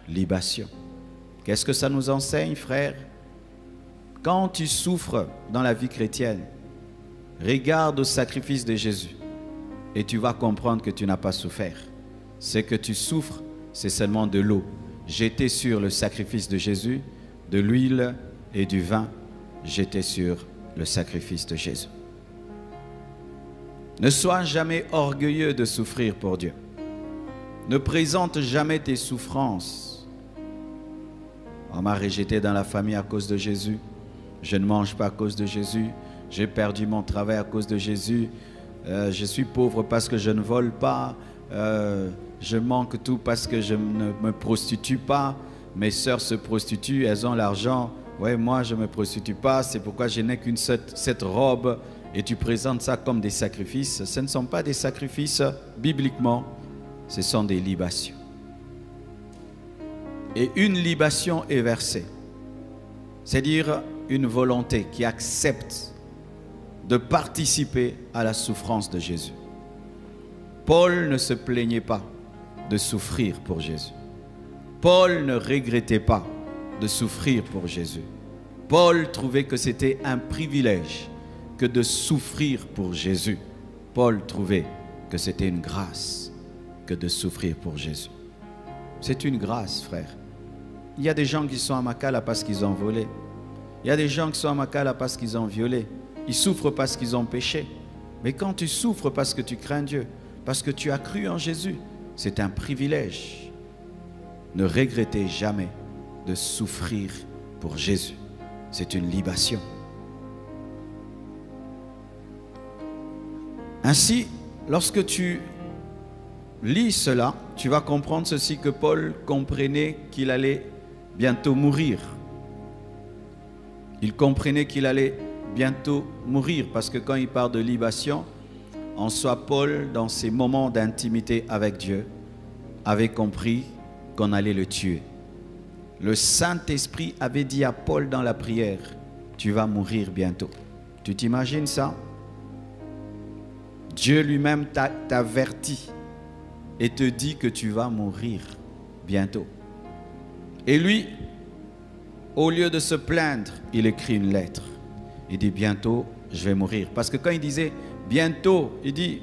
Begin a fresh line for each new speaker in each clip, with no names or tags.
libation. Qu'est-ce que ça nous enseigne, frère? Quand tu souffres dans la vie chrétienne, regarde au sacrifice de Jésus et tu vas comprendre que tu n'as pas souffert. Ce que tu souffres, c'est seulement de l'eau jetée sur le sacrifice de Jésus, de l'huile et du vin jetés sur le sacrifice de Jésus. Ne sois jamais orgueilleux de souffrir pour Dieu. Ne présente jamais tes souffrances. On m'a rejeté dans la famille à cause de Jésus. Je ne mange pas à cause de Jésus. J'ai perdu mon travail à cause de Jésus. Je suis pauvre parce que je ne vole pas. Je manque tout parce que je ne me prostitue pas. Mes sœurs se prostituent, elles ont l'argent. Ouais, moi je ne me prostitue pas, c'est pourquoi je n'ai qu'une cette robe. Et tu présentes ça comme des sacrifices. Ce ne sont pas des sacrifices bibliquement, ce sont des libations. Et une libation est versée, c'est-à-dire une volonté qui accepte de participer à la souffrance de Jésus. Paul ne se plaignait pas de souffrir pour Jésus. Paul ne regrettait pas de souffrir pour Jésus. Paul trouvait que c'était un privilège que de souffrir pour Jésus. Paul trouvait que c'était une grâce que de souffrir pour Jésus. C'est une grâce, frère. Il y a des gens qui sont à Makala parce qu'ils ont volé. Il y a des gens qui sont à Makala parce qu'ils ont violé. Ils souffrent parce qu'ils ont péché. Mais quand tu souffres parce que tu crains Dieu, parce que tu as cru en Jésus, c'est un privilège. Ne regrettez jamais de souffrir pour Jésus. C'est une libation. Ainsi, lorsque tu lis cela, tu vas comprendre ceci, que Paul comprenait qu'il allait bientôt mourir. Il comprenait qu'il allait bientôt mourir, parce que quand il parle de libation, en soi, Paul, dans ses moments d'intimité avec Dieu, avait compris qu'on allait le tuer. Le Saint-Esprit avait dit à Paul dans la prière, tu vas mourir bientôt. Tu t'imagines ça? Dieu lui-même t'avertit et te dit que tu vas mourir bientôt. Et lui, au lieu de se plaindre, il écrit une lettre. Il dit bientôt, je vais mourir. Parce que quand il disait bientôt, il dit,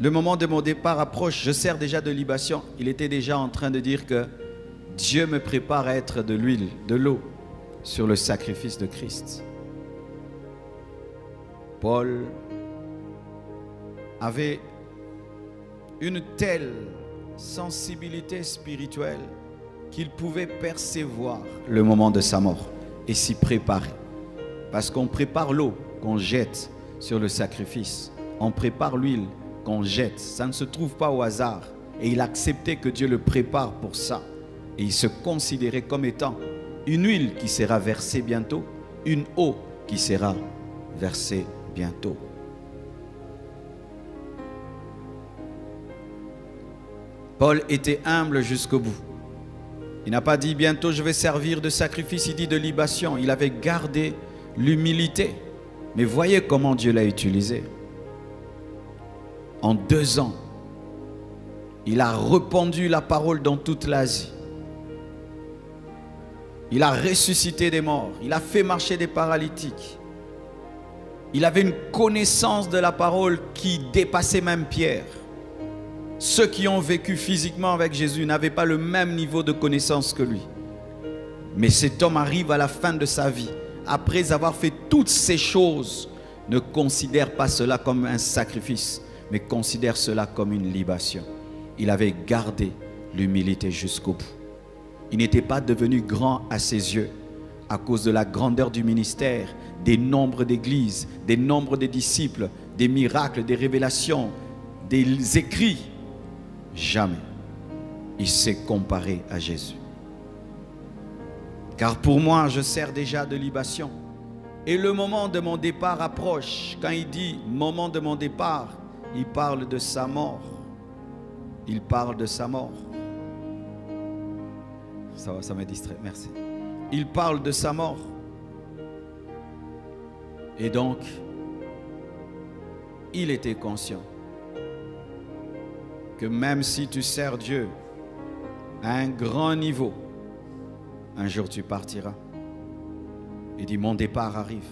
le moment de mon départ approche, je sers déjà de libation. Il était déjà en train de dire que Dieu me prépare à être de l'huile, de l'eau sur le sacrifice de Christ. Paul avait une telle sensibilité spirituelle qu'il pouvait percevoir le moment de sa mort et s'y préparer. Parce qu'on prépare l'eau qu'on jette sur le sacrifice. On prépare l'huile qu'on jette. Ça ne se trouve pas au hasard. Et il acceptait que Dieu le prépare pour ça. Et il se considérait comme étant une huile qui sera versée bientôt, une eau qui sera versée bientôt. Paul était humble jusqu'au bout. Il n'a pas dit bientôt je vais servir de sacrifice, il dit de libation. Il avait gardé l'humilité. Mais voyez comment Dieu l'a utilisé. En 2 ans, il a répandu la parole dans toute l'Asie. Il a ressuscité des morts. Il a fait marcher des paralytiques. Il avait une connaissance de la parole qui dépassait même Pierre. Ceux qui ont vécu physiquement avec Jésus n'avaient pas le même niveau de connaissance que lui. Mais cet homme arrive à la fin de sa vie, après avoir fait toutes ces choses, ne considère pas cela comme un sacrifice, mais considère cela comme une libation. Il avait gardé l'humilité jusqu'au bout. Il n'était pas devenu grand à ses yeux à cause de la grandeur du ministère, des nombres d'églises, des nombres de disciples, des miracles, des révélations, des écrits. Jamais il s'est comparé à Jésus. Car pour moi, je sers déjà de libation. Et le moment de mon départ approche. Quand il dit moment de mon départ, il parle de sa mort. Il parle de sa mort. Ça m'a distrait, merci. Il parle de sa mort. Et donc, il était conscient que même si tu sers Dieu à un grand niveau, un jour tu partiras. Il dit, mon départ arrive.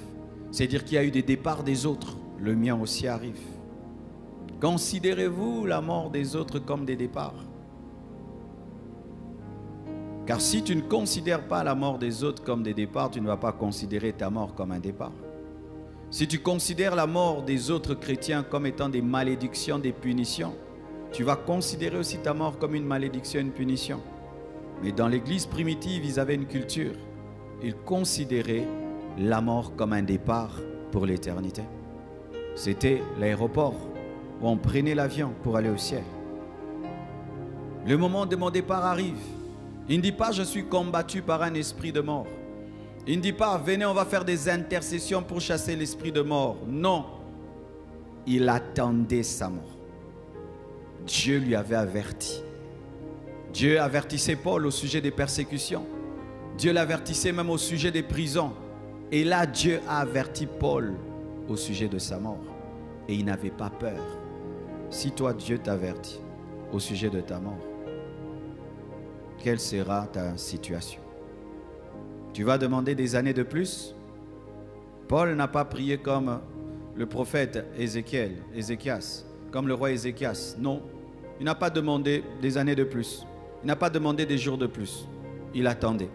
C'est-à-dire qu'il y a eu des départs des autres, le mien aussi arrive. Considérez-vous la mort des autres comme des départs? Car si tu ne considères pas la mort des autres comme des départs, tu ne vas pas considérer ta mort comme un départ. Si tu considères la mort des autres chrétiens comme étant des malédictions, des punitions, tu vas considérer aussi ta mort comme une malédiction, une punition. Mais dans l'église primitive, ils avaient une culture. Ils considéraient la mort comme un départ pour l'éternité. C'était l'aéroport où on prenait l'avion pour aller au ciel. Le moment de mon départ arrive. Il ne dit pas je suis combattu par un esprit de mort. Il ne dit pas venez on va faire des intercessions pour chasser l'esprit de mort. Non. Il attendait sa mort. Dieu lui avait averti. Dieu avertissait Paul au sujet des persécutions. Dieu l'avertissait même au sujet des prisons. Et là, Dieu a averti Paul au sujet de sa mort. Et il n'avait pas peur. Si toi, Dieu t'avertit au sujet de ta mort, quelle sera ta situation? Tu vas demander des années de plus? Paul n'a pas prié comme le prophète Ézéchias, comme le roi Ézéchias. Non, il n'a pas demandé des années de plus. Il n'a pas demandé des jours de plus. Il attendait.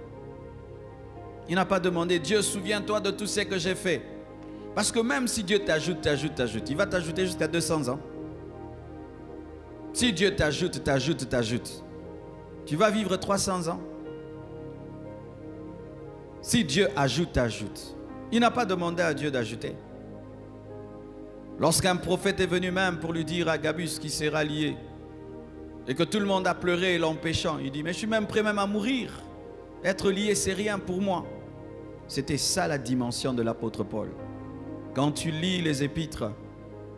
Il n'a pas demandé, Dieu, souviens-toi de tout ce que j'ai fait. Parce que même si Dieu t'ajoute, il va t'ajouter jusqu'à 200 ans. Si Dieu t'ajoute, tu vas vivre 300 ans. Si Dieu ajoute, il n'a pas demandé à Dieu d'ajouter. Lorsqu'un prophète est venu même pour lui dire à Gabus qui sera lié, et que tout le monde a pleuré l'empêchant, il dit, mais je suis même prêt même à mourir. Être lié, c'est rien pour moi. C'était ça la dimension de l'apôtre Paul. Quand tu lis les épîtres,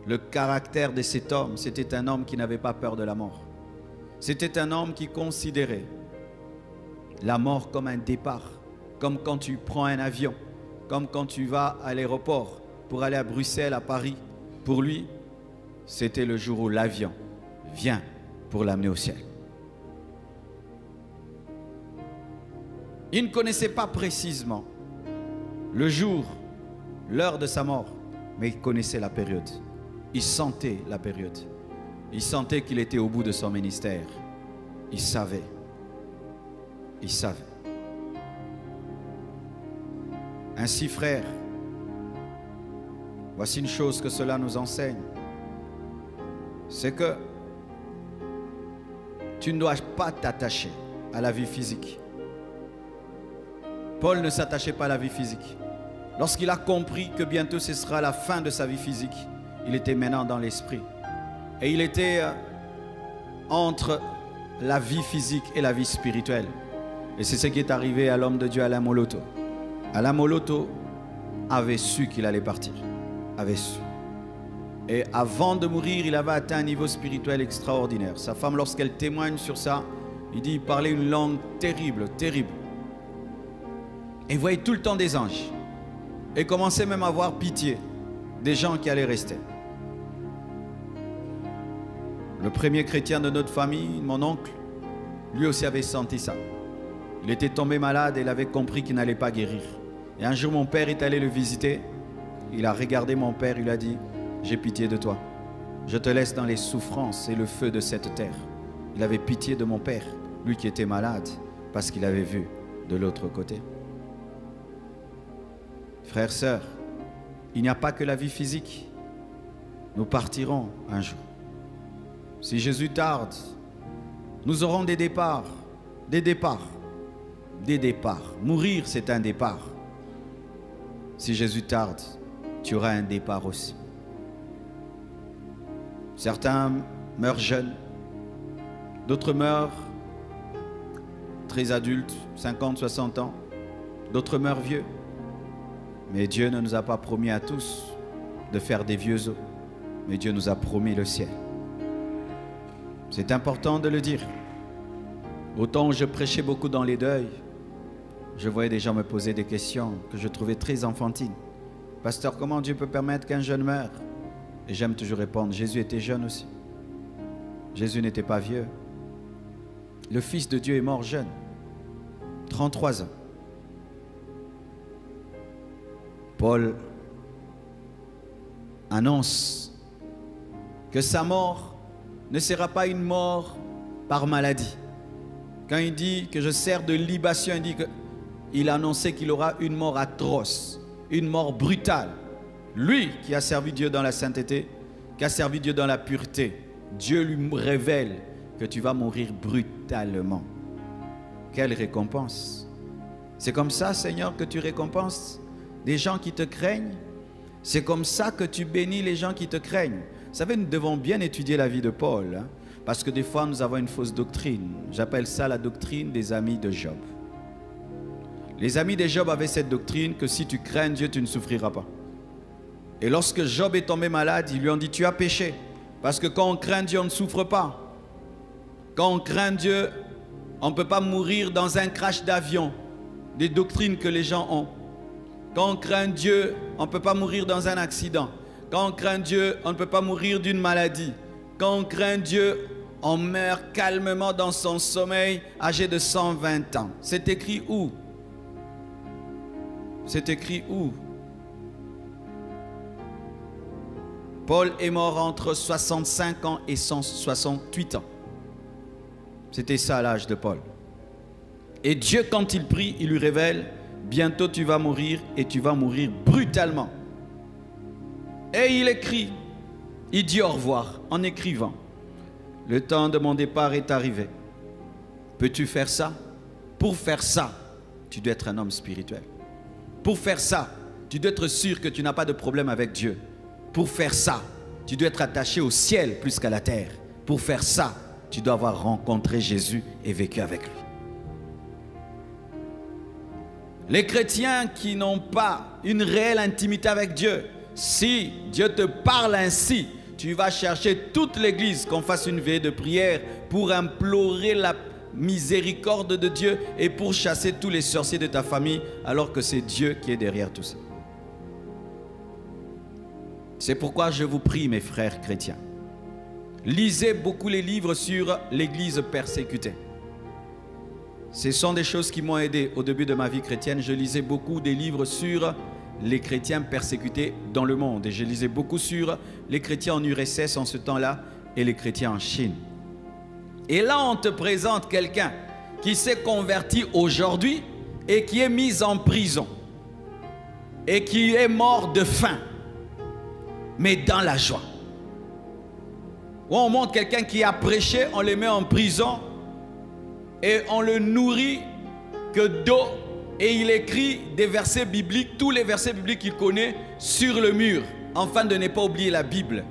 le caractère de cet homme, c'était un homme qui n'avait pas peur de la mort. C'était un homme qui considérait la mort comme un départ, comme quand tu prends un avion, comme quand tu vas à l'aéroport pour aller à Bruxelles, à Paris. Pour lui, c'était le jour où l'avion vient pour l'amener au ciel. Il ne connaissait pas précisément le jour, l'heure de sa mort, mais il connaissait la période. Il sentait la période. Il sentait qu'il était au bout de son ministère. Il savait. Il savait. Ainsi, frère, voici une chose que cela nous enseigne. C'est que tu ne dois pas t'attacher à la vie physique. Paul ne s'attachait pas à la vie physique. Lorsqu'il a compris que bientôt ce sera la fin de sa vie physique, il était maintenant dans l'esprit. Et il était entre la vie physique et la vie spirituelle. Et c'est ce qui est arrivé à l'homme de Dieu, Alain Moloto. Alain Moloto avait su qu'il allait partir. Avait su. Et avant de mourir, il avait atteint un niveau spirituel extraordinaire. Sa femme, lorsqu'elle témoigne sur ça, il dit, il parlait une langue terrible, terrible. Et il voyait tout le temps des anges. Et commençait même à avoir pitié des gens qui allaient rester. Le premier chrétien de notre famille, mon oncle, lui aussi avait senti ça. Il était tombé malade et il avait compris qu'il n'allait pas guérir. Et un jour, mon père est allé le visiter. Il a regardé mon père, il lui a dit, j'ai pitié de toi. Je te laisse dans les souffrances et le feu de cette terre. Il avait pitié de mon père, lui qui était malade, parce qu'il avait vu de l'autre côté. Frères, sœurs, il n'y a pas que la vie physique. Nous partirons un jour. Si Jésus tarde, nous aurons des départs, des départs, des départs. Mourir, c'est un départ. Si Jésus tarde, tu auras un départ aussi. Certains meurent jeunes, d'autres meurent très adultes, 50, 60 ans, d'autres meurent vieux. Mais Dieu ne nous a pas promis à tous de faire des vieux os, mais Dieu nous a promis le ciel. C'est important de le dire. Autant je prêchais beaucoup dans les deuils, je voyais des gens me poser des questions que je trouvais très enfantines. Pasteur, comment Dieu peut permettre qu'un jeune meure? Et j'aime toujours répondre, Jésus était jeune aussi. Jésus n'était pas vieux. Le Fils de Dieu est mort jeune, 33 ans. Paul annonce que sa mort ne sera pas une mort par maladie. Quand il dit que je sers de libation, il dit qu'il a annoncé qu'il aura une mort atroce, une mort brutale. Lui qui a servi Dieu dans la sainteté, qui a servi Dieu dans la pureté, Dieu lui révèle que tu vas mourir brutalement. Quelle récompense! C'est comme ça, Seigneur, que tu récompenses des gens qui te craignent. C'est comme ça que tu bénis les gens qui te craignent. Vous savez, nous devons bien étudier la vie de Paul, hein, parce que des fois, nous avons une fausse doctrine. J'appelle ça la doctrine des amis de Job. Les amis de Job avaient cette doctrine que si tu crains Dieu, tu ne souffriras pas. Et lorsque Job est tombé malade, ils lui ont dit, tu as péché. Parce que quand on craint Dieu, on ne souffre pas. Quand on craint Dieu, on ne peut pas mourir dans un crash d'avion. Des doctrines que les gens ont. Quand on craint Dieu, on ne peut pas mourir dans un accident. Quand on craint Dieu, on ne peut pas mourir d'une maladie. Quand on craint Dieu, on meurt calmement dans son sommeil, âgé de 120 ans. C'est écrit où? C'est écrit où? Paul est mort entre 65 ans et 168 ans. C'était ça l'âge de Paul. Et Dieu, quand il prie, il lui révèle, bientôt tu vas mourir et tu vas mourir brutalement. Et il écrit, il dit au revoir en écrivant, le temps de mon départ est arrivé. Peux-tu faire ça? Pour faire ça, tu dois être un homme spirituel. Pour faire ça, tu dois être sûr que tu n'as pas de problème avec Dieu. Pour faire ça, tu dois être attaché au ciel plus qu'à la terre. Pour faire ça, tu dois avoir rencontré Jésus et vécu avec lui. Les chrétiens qui n'ont pas une réelle intimité avec Dieu, si Dieu te parle ainsi, tu vas chercher toute l'église qu'on fasse une veillée de prière pour implorer la miséricorde de Dieu et pour chasser tous les sorciers de ta famille, alors que c'est Dieu qui est derrière tout ça. C'est pourquoi je vous prie, mes frères chrétiens, lisez beaucoup les livres sur l'église persécutée. Ce sont des choses qui m'ont aidé au début de ma vie chrétienne. Je lisais beaucoup des livres sur les chrétiens persécutés dans le monde. Et je lisais beaucoup sur les chrétiens en URSS en ce temps-là et les chrétiens en Chine. Et là, on te présente quelqu'un qui s'est converti aujourd'hui et qui est mis en prison et qui est mort de faim, mais dans la joie. Ou on montre quelqu'un qui a prêché, on le met en prison et on le nourrit que d'eau et il écrit des versets bibliques, tous les versets bibliques qu'il connaît sur le mur, afin de ne pas oublier la Bible.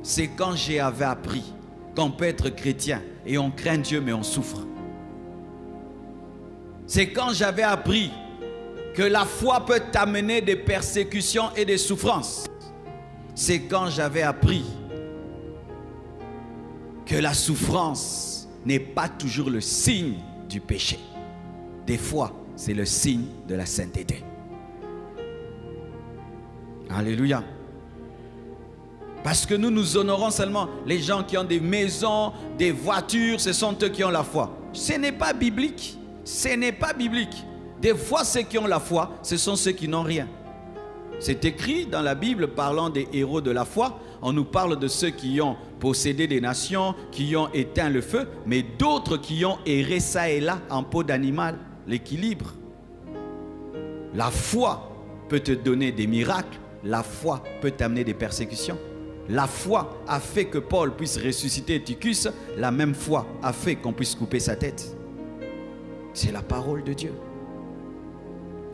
C'est quand j'avais appris qu'on peut être chrétien et on craint Dieu mais on souffre. C'est quand j'avais appris que la foi peut t'amener des persécutions et des souffrances. C'est quand j'avais appris que la souffrance n'est pas toujours le signe du péché. Des fois, c'est le signe de la sainteté. Alléluia. Parce que nous honorons seulement les gens qui ont des maisons, des voitures, ce sont eux qui ont la foi. Ce n'est pas biblique. Ce n'est pas biblique. Des fois, ceux qui ont la foi, ce sont ceux qui n'ont rien. C'est écrit dans la Bible, parlant des héros de la foi, on nous parle de ceux qui ont possédé des nations, qui ont éteint le feu, mais d'autres qui ont erré ça et là en peau d'animal, l'équilibre. La foi peut te donner des miracles, la foi peut t'amener des persécutions. La foi a fait que Paul puisse ressusciter Tychus, la même foi a fait qu'on puisse couper sa tête. C'est la parole de Dieu.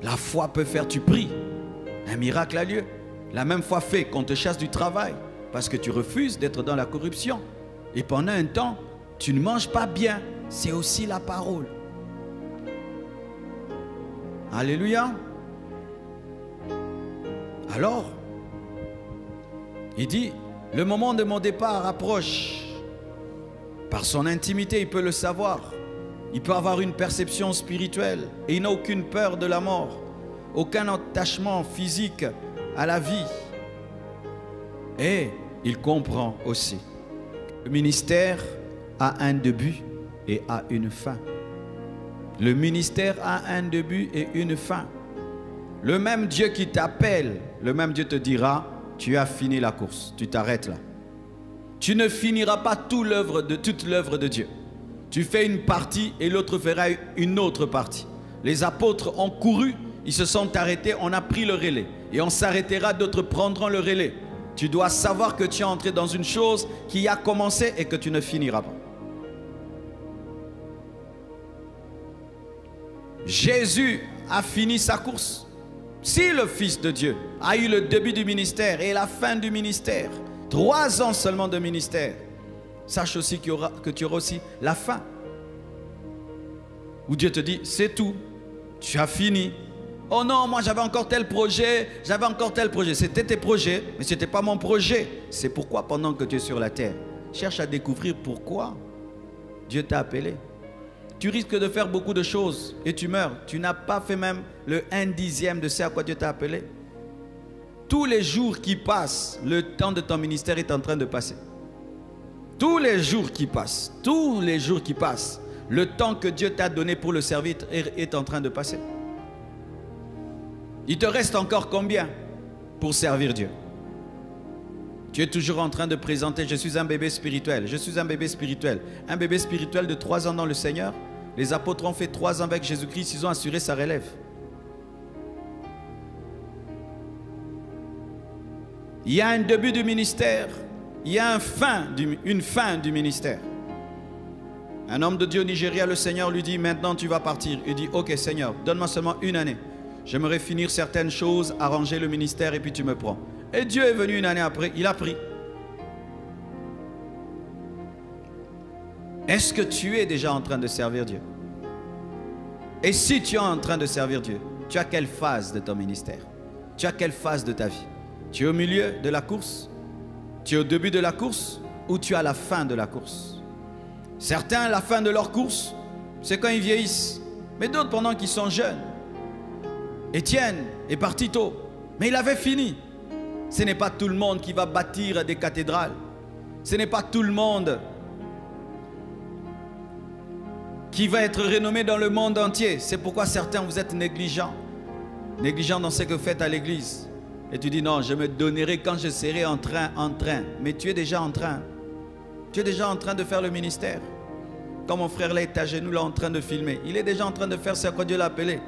La foi peut faire, tu pries, un miracle a lieu. La même foi fait qu'on te chasse du travail parce que tu refuses d'être dans la corruption. Et pendant un temps, tu ne manges pas bien. C'est aussi la parole. Alléluia. Alors, il dit, le moment de mon départ approche. Par son intimité, il peut le savoir. Il peut avoir une perception spirituelle et il n'a aucune peur de la mort. Aucun attachement physique à la vie. Et il comprend aussi. Le ministère a un début et a une fin. Le ministère a un début et une fin. Le même Dieu qui t'appelle, le même Dieu te dira, tu as fini la course, tu t'arrêtes là. Tu ne finiras pas toute l'œuvre de Dieu. Tu fais une partie et l'autre fera une autre partie. Les apôtres ont couru, ils se sont arrêtés, on a pris le relais. Et on s'arrêtera, d'autres prendront le relais. Tu dois savoir que tu es entré dans une chose qui a commencé et que tu ne finiras pas. Jésus a fini sa course. Si le Fils de Dieu a eu le début du ministère et la fin du ministère, 3 ans seulement de ministère, sache aussi que tu auras aussi la fin. Où Dieu te dit, c'est tout, tu as fini. Oh non, moi j'avais encore tel projet, C'était tes projets, mais ce n'était pas mon projet. C'est pourquoi pendant que tu es sur la terre, cherche à découvrir pourquoi Dieu t'a appelé. Tu risques de faire beaucoup de choses et tu meurs. Tu n'as pas fait même le 1/10 de ce à quoi Dieu t'a appelé. Tous les jours qui passent, le temps de ton ministère est en train de passer. Tous les jours qui passent, le temps que Dieu t'a donné pour le servir est en train de passer. Il te reste encore combien pour servir Dieu? Tu es toujours en train de présenter, je suis un bébé spirituel, Un bébé spirituel de 3 ans dans le Seigneur. Les apôtres ont fait 3 ans avec Jésus-Christ, ils ont assuré sa relève. Il y a un début du ministère, il y a une fin du ministère. Un homme de Dieu au Nigeria, le Seigneur lui dit, maintenant tu vas partir. Il dit, ok Seigneur, donne-moi seulement 1 année. J'aimerais finir certaines choses, arranger le ministère et puis tu me prends. Et Dieu est venu 1 année après, il a pris. Est-ce que tu es déjà en train de servir Dieu? Et si tu es en train de servir Dieu, tu as quelle phase de ton ministère? Tu as quelle phase de ta vie? Tu es au milieu de la course? Tu es au début de la course? Ou tu es à la fin de la course? Certains, la fin de leur course, c'est quand ils vieillissent. Mais d'autres, pendant qu'ils sont jeunes. Étienne est parti tôt, mais il avait fini. Ce n'est pas tout le monde qui va bâtir des cathédrales. Ce n'est pas tout le monde qui va être renommé dans le monde entier. C'est pourquoi certains, vous êtes négligents. Négligents dans ce que vous faites à l'église. Et tu dis non, je me donnerai quand je serai en train. Mais tu es déjà en train. Tu es déjà en train de faire le ministère. Quand mon frère là est à genoux, là en train de filmer. Il est déjà en train de faire ce à quoi Dieu l'a appelé.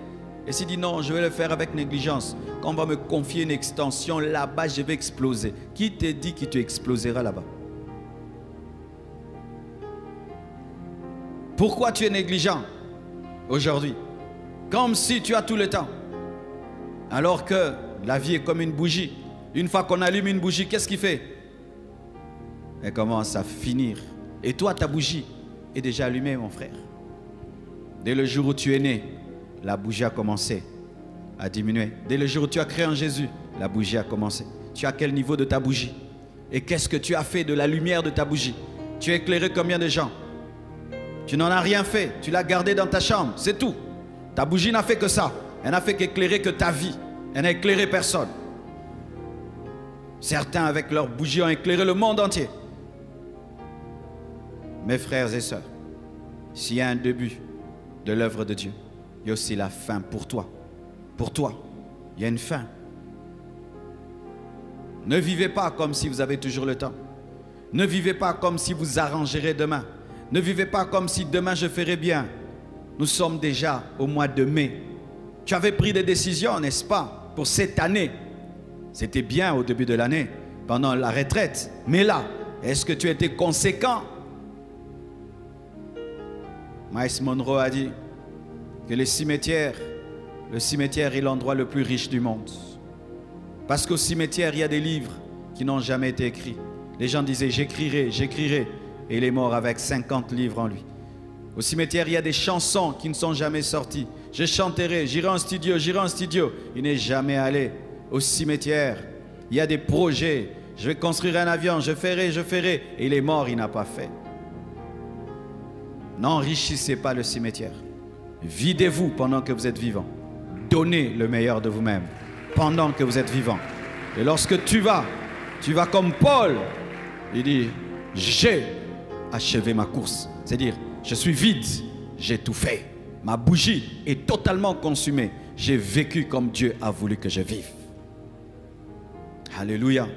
Et s'il dit non, je vais le faire avec négligence. Quand on va me confier une extension, là-bas, je vais exploser. Qui te dit que tu exploseras là-bas? Pourquoi tu es négligent aujourd'hui? Comme si tu as tout le temps. Alors que la vie est comme une bougie. Une fois qu'on allume une bougie, qu'est-ce qu'il fait? Elle commence à finir. Et toi, ta bougie est déjà allumée, mon frère. Dès le jour où tu es né, la bougie a commencé à diminuer. Dès le jour où tu as créé en Jésus, la bougie a commencé. Tu as quel niveau de ta bougie? Et qu'est-ce que tu as fait de la lumière de ta bougie? Tu as éclairé combien de gens? Tu n'en as rien fait. Tu l'as gardé dans ta chambre, c'est tout. Ta bougie n'a fait que ça. Elle n'a fait qu'éclairer que ta vie. Elle n'a éclairé personne. Certains avec leur bougie ont éclairé le monde entier. Mes frères et sœurs, s'il y a un début de l'œuvre de Dieu, il y a aussi la fin pour toi. Pour toi, il y a une fin. Ne vivez pas comme si vous avez toujours le temps. Ne vivez pas comme si vous arrangerez demain. Ne vivez pas comme si demain je ferai bien. Nous sommes déjà au mois de mai. Tu avais pris des décisions, n'est-ce pas, pour cette année. C'était bien au début de l'année, pendant la retraite. Mais là, est-ce que tu as été conséquent? Miles Monroe a dit que le cimetière est l'endroit le plus riche du monde. Parce qu'au cimetière, il y a des livres qui n'ont jamais été écrits. Les gens disaient, j'écrirai, j'écrirai. Et il est mort avec 50 livres en lui. Au cimetière, il y a des chansons qui ne sont jamais sorties. Je chanterai, j'irai en studio, j'irai en studio. Il n'est jamais allé au cimetière. Il y a des projets. Je vais construire un avion, je ferai. Et il est mort, il n'a pas fait. N'enrichissez pas le cimetière. Videz-vous pendant que vous êtes vivant. Donnez le meilleur de vous-même pendant que vous êtes vivant. Et lorsque tu vas comme Paul. Il dit, j'ai achevé ma course. C'est-à-dire, Je suis vide, j'ai tout fait. Ma bougie est totalement consumée. J'ai vécu comme Dieu a voulu que je vive. Alléluia.